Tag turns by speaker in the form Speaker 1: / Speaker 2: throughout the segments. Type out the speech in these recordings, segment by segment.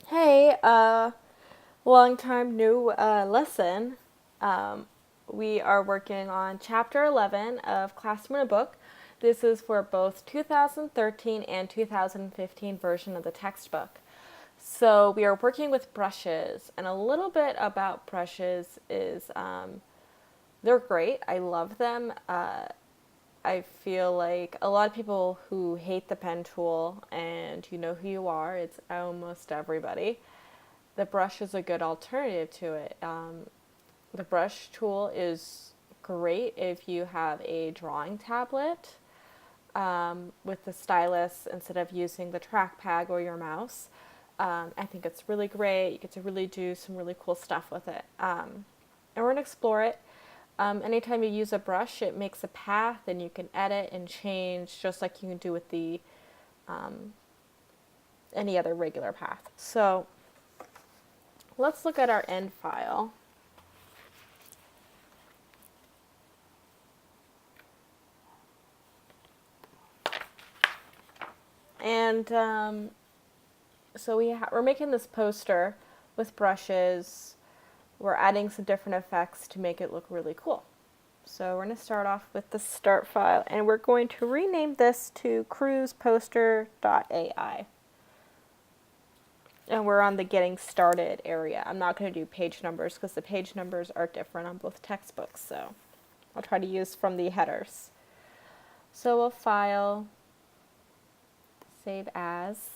Speaker 1: Hey, long time new lesson. Um, we are working on chapter 11 of Classroom in a Book. This is for both 2013 and 2015 version of the textbook. So we are working with brushes, and a little bit about brushes is they're great. I love them. I feel like a lot of people who hate the pen tool, and you know who you are, it's almost everybody. The brush is a good alternative to it. The brush tool is great if you have a drawing tablet with the stylus instead of using the trackpad or your mouse. I think it's really great. You get to really do some really cool stuff with it. And we're going to explore it. Anytime you use a brush, it makes a path and you can edit and change just like you can do with the any other regular path. So let's look at our end file. And so we're making this poster with brushes. We're adding some different effects to make it look really cool. So we're going to start off with the start file, and we're going to rename this to cruiseposter.ai. And we're on the getting started area. I'm not going to do page numbers because the page numbers are different on both textbooks, so I'll try to use from the headers. So we'll file, save as.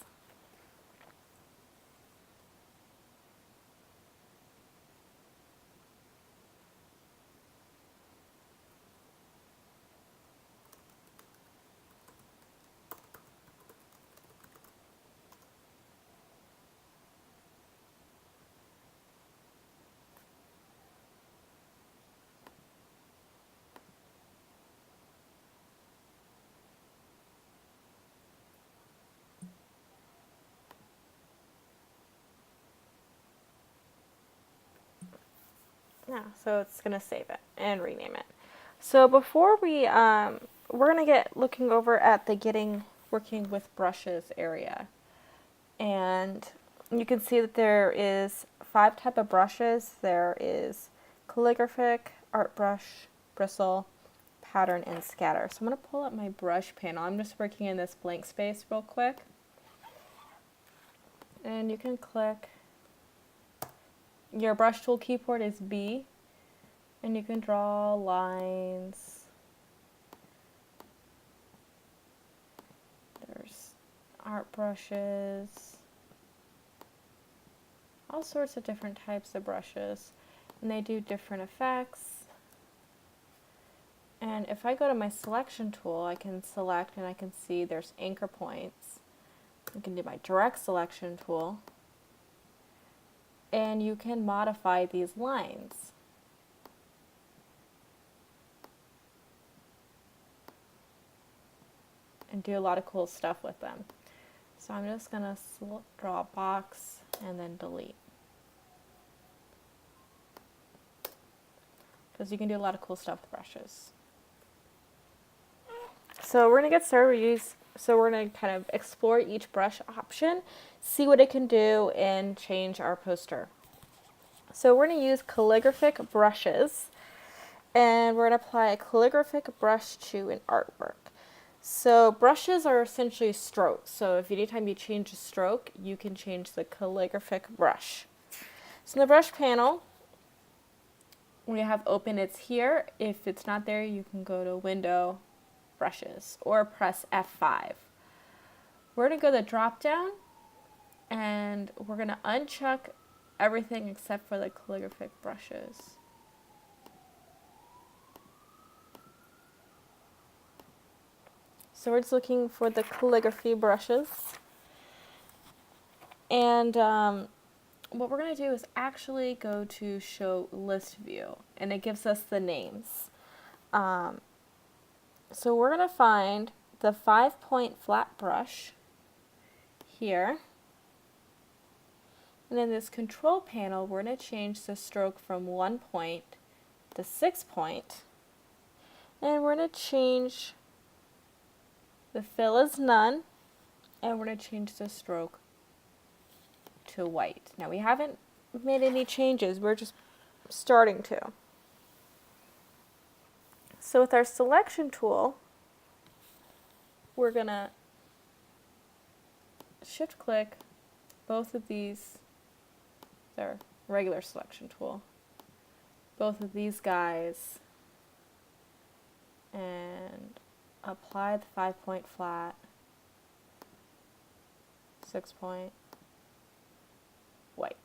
Speaker 1: Yeah, so it's going to save it and rename it. So before we're going to get looking over at the working with brushes area. And you can see that there is 5 type of brushes. There is calligraphic, art brush, bristle, pattern, and scatter. So I'm going to pull up my brush panel. I'm just working in this blank space real quick. And you can click. Your brush tool keyboard is B. And you can draw lines. There's art brushes. All sorts of different types of brushes. And they do different effects. And if I go to my selection tool, I can select and I can see there's anchor points. I can do my direct selection tool. And you can modify these lines. And do a lot of cool stuff with them. So I'm just going to draw a box and then delete. Because you can do a lot of cool stuff with brushes. So we're going to get started. We're going to kind of explore each brush option, see what it can do, and change our poster. So we're going to use calligraphic brushes, and we're going to apply a calligraphic brush to an artwork. So brushes are essentially strokes. So if anytime you change a stroke, you can change the calligraphic brush. So in the brush panel, we have open, it's here. If it's not there, you can go to Window, Brushes, or press F5. We're going to go to the drop down, and we're going to uncheck everything except for the calligraphic brushes. So we're just looking for the calligraphy brushes. And what we're going to do is actually go to Show List View, and it gives us the names. So we're going to find the 5-point flat brush here. And in this control panel, we're going to change the stroke from 1 point to 6 point. And we're going to change the fill as none. And we're going to change the stroke to white. Now we haven't made any changes, we're just starting to. So with our selection tool, we're going to shift click both of these, our regular selection tool, both of these guys, and apply the 5-point flat, 6-point, white.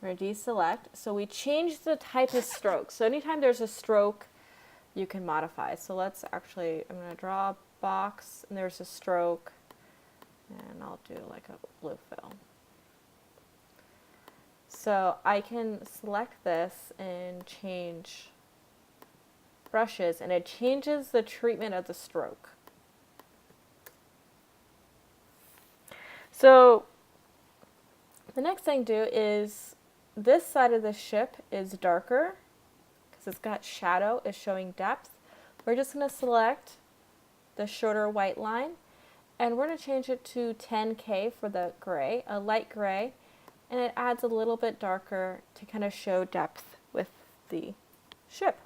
Speaker 1: We're going to deselect. So we changed the type of stroke. So anytime there's a stroke, you can modify. So let's actually, I'm going to draw a box, and there's a stroke, and I'll do like a blue fill. So I can select this and change brushes, and it changes the treatment of the stroke. So the next thing to do is this side of the ship is darker because it's got shadow, it's showing depth. We're just going to select the shorter white line, and we're going to change it to 10K for the gray, a light gray, and it adds a little bit darker to kind of show depth with the ship.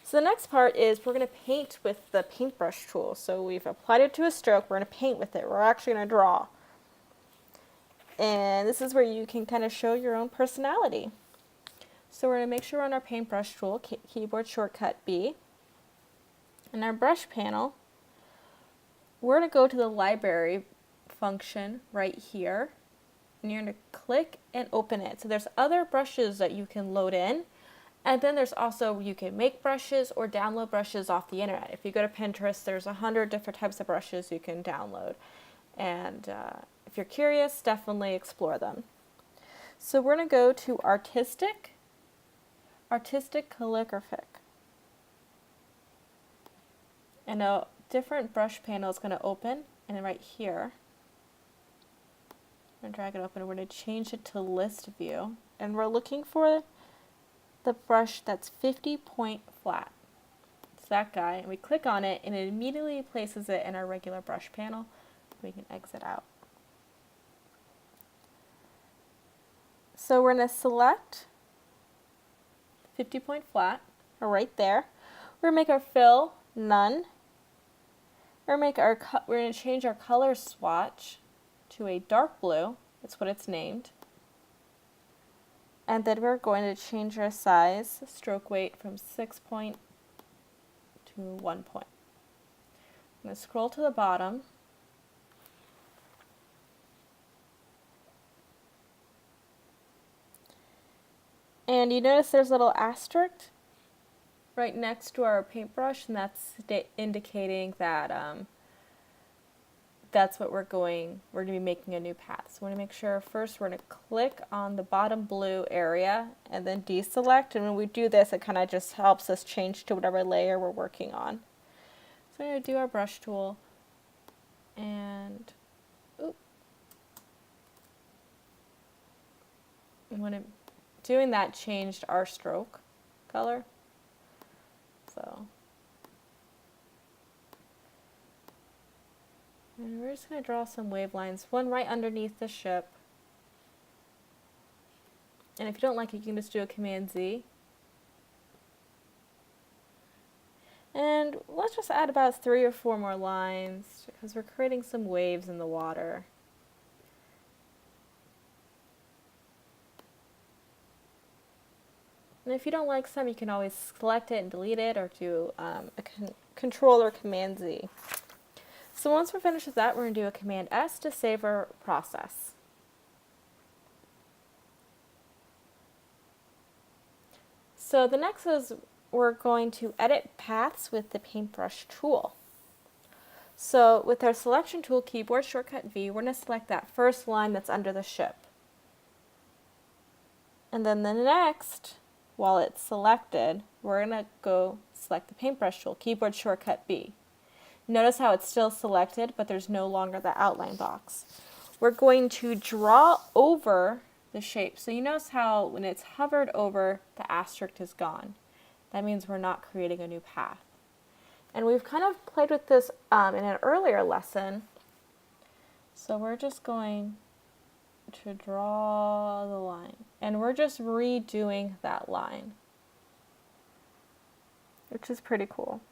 Speaker 1: So the next part is we're going to paint with the paintbrush tool. So we've applied it to a stroke, we're going to paint with it. We're actually going to draw. And this is where you can kind of show your own personality. So we're going to make sure we're on our paintbrush tool, keyboard shortcut B. In our brush panel, we're going to go to the library function right here. And you're going to click and open it. So there's other brushes that you can load in. And then there's also, you can make brushes or download brushes off the internet. If you go to Pinterest, there's 100 different types of brushes you can download. And if you're curious, definitely explore them. So we're going to go to Artistic Calligraphic. And a different brush panel is going to open, and right here, I'm going to drag it open, and we're going to change it to list view. And we're looking for the brush that's 50-point flat. It's that guy, and we click on it, and it immediately places it in our regular brush panel. We can exit out. So we're going to select 50-point flat, right there. We're going to make our fill none. We're going to change our color swatch to a dark blue. That's what it's named. And then we're going to change our size, stroke weight, from 6-point to 1-point. I'm going to scroll to the bottom. And you notice there's a little asterisk right next to our paintbrush, and that's indicating that that's what we're going to be making a new path. So we want to make sure first we're going to click on the bottom blue area and then deselect. And when we do this, it kind of just helps us change to whatever layer we're working on. So we're going to do our brush tool, and doing that changed our stroke color. So, and we're just going to draw some wave lines, one right underneath the ship. And if you don't like it, you can just do a Command Z. And let's just add about 3 or 4 more lines because we're creating some waves in the water. And if you don't like some, you can always select it and delete it, or do a Control or Command Z. So once we're finished with that, we're going to do a Command S to save our process. So the next is we're going to edit paths with the paintbrush tool. So with our selection tool, keyboard shortcut V, we're going to select that first line that's under the ship. And then the next, while it's selected, we're going to go select the paintbrush tool, keyboard shortcut B. Notice how it's still selected, but there's no longer the outline box. We're going to draw over the shape. So you notice how when it's hovered over, the asterisk is gone. That means we're not creating a new path. And we've kind of played with this in an earlier lesson So we're just going to draw the line, and we're just redoing that line, which is pretty cool.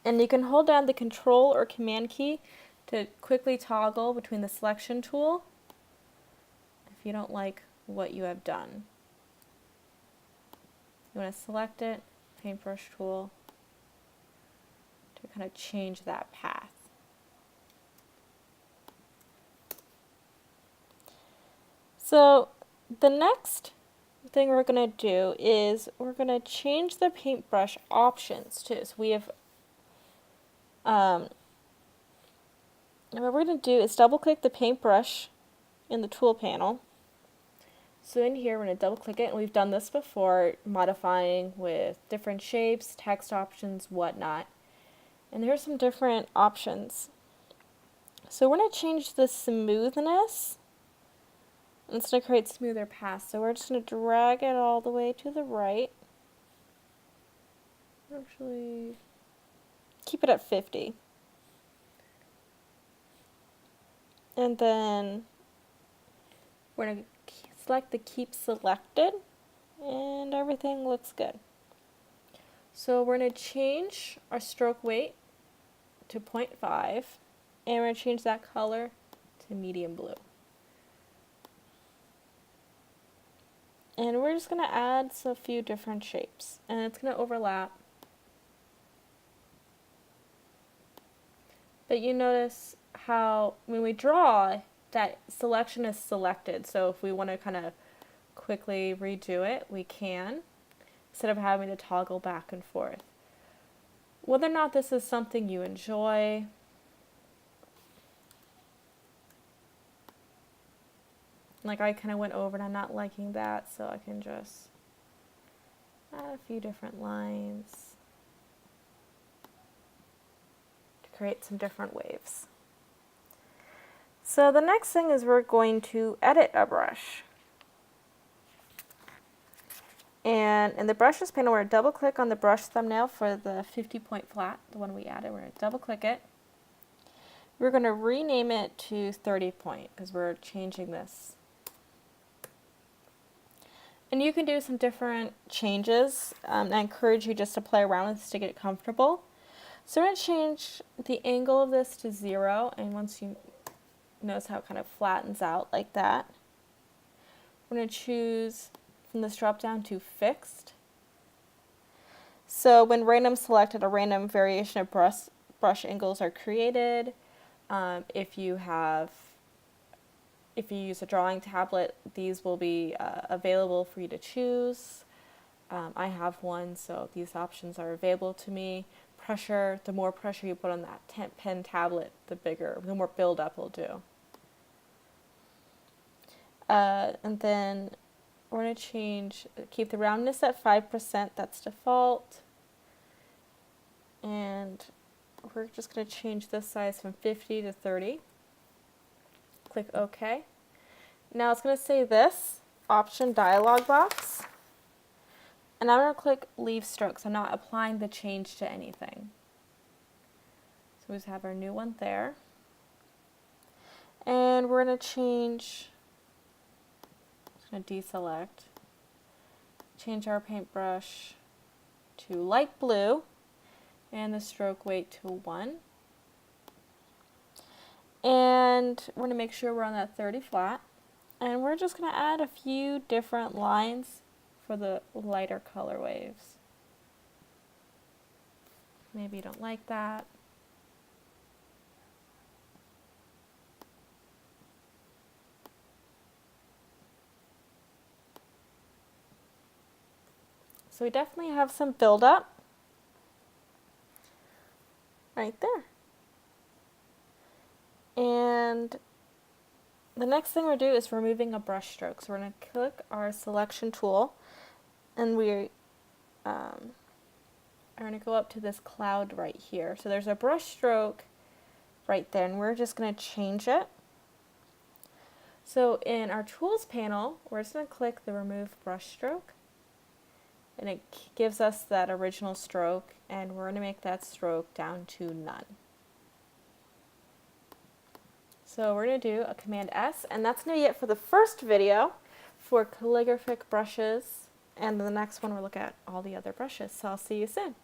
Speaker 1: And you can hold down the Control or Command key to quickly toggle between the selection tool if you don't like what you have done. You want to select it, paintbrush tool, to kind of change that path. So the next thing we're going to do is we're going to change the paintbrush options too. So we have, and what we're going to do is double click the paintbrush in the tool panel. So in here we're going to double click it, and we've done this before, modifying with different shapes, text options, whatnot. And there's some different options. So we're going to change the smoothness. It's going to create smoother paths. So we're just going to drag it all the way to the right. Actually, keep it at 50. And then we're going to select the keep selected, and everything looks good. So we're going to change our stroke weight to 0.5, and we're going to change that color to medium blue. And we're just going to add a few different shapes, and it's going to overlap. But you notice how when we draw, that selection is selected. So if we want to kind of quickly redo it, we can, instead of having to toggle back and forth. Whether or not this is something you enjoy, like I kind of went over and I'm not liking that, so I can just add a few different lines to create some different waves. So the next thing is we're going to edit a brush. And in the brushes panel, we're going to double click on the brush thumbnail for the 50-point flat, the one we added. We're going to double click it. We're going to rename it to 30-point because we're changing this. And you can do some different changes. I encourage you just to play around with this to get comfortable. So we're going to change the angle of this to 0, and once you notice how it kind of flattens out like that, we're going to choose from this drop down to fixed. So when random selected, a random variation of brush angles are created. If you use a drawing tablet, these will be available for you to choose. I have one, so these options are available to me. Pressure, the more pressure you put on that pen tablet, the more buildup it'll do. And then we're going to keep the roundness at 5%, that's default. And we're just going to change this size from 50 to 30. Click OK. Now it's going to say this option dialog box. And I'm going to click leave strokes. I'm not applying the change to anything. So we just have our new one there. And we're going to change, I'm going to deselect, change our paintbrush to light blue and the stroke weight to 1. And we're going to make sure we're on that 30 flat. And we're just going to add a few different lines for the lighter color waves. Maybe you don't like that. So we definitely have some buildup right there. And the next thing we'll do is removing a brush stroke. So we're going to click our selection tool, and we are going to go up to this cloud right here. So there's a brush stroke right there, and we're just going to change it. So in our tools panel, we're just going to click the remove brush stroke, and it gives us that original stroke, and we're going to make that stroke down to none. So we're going to do a Command S, and that's going to be it for the first video for calligraphic brushes. And the next one we'll look at all the other brushes. So I'll see you soon.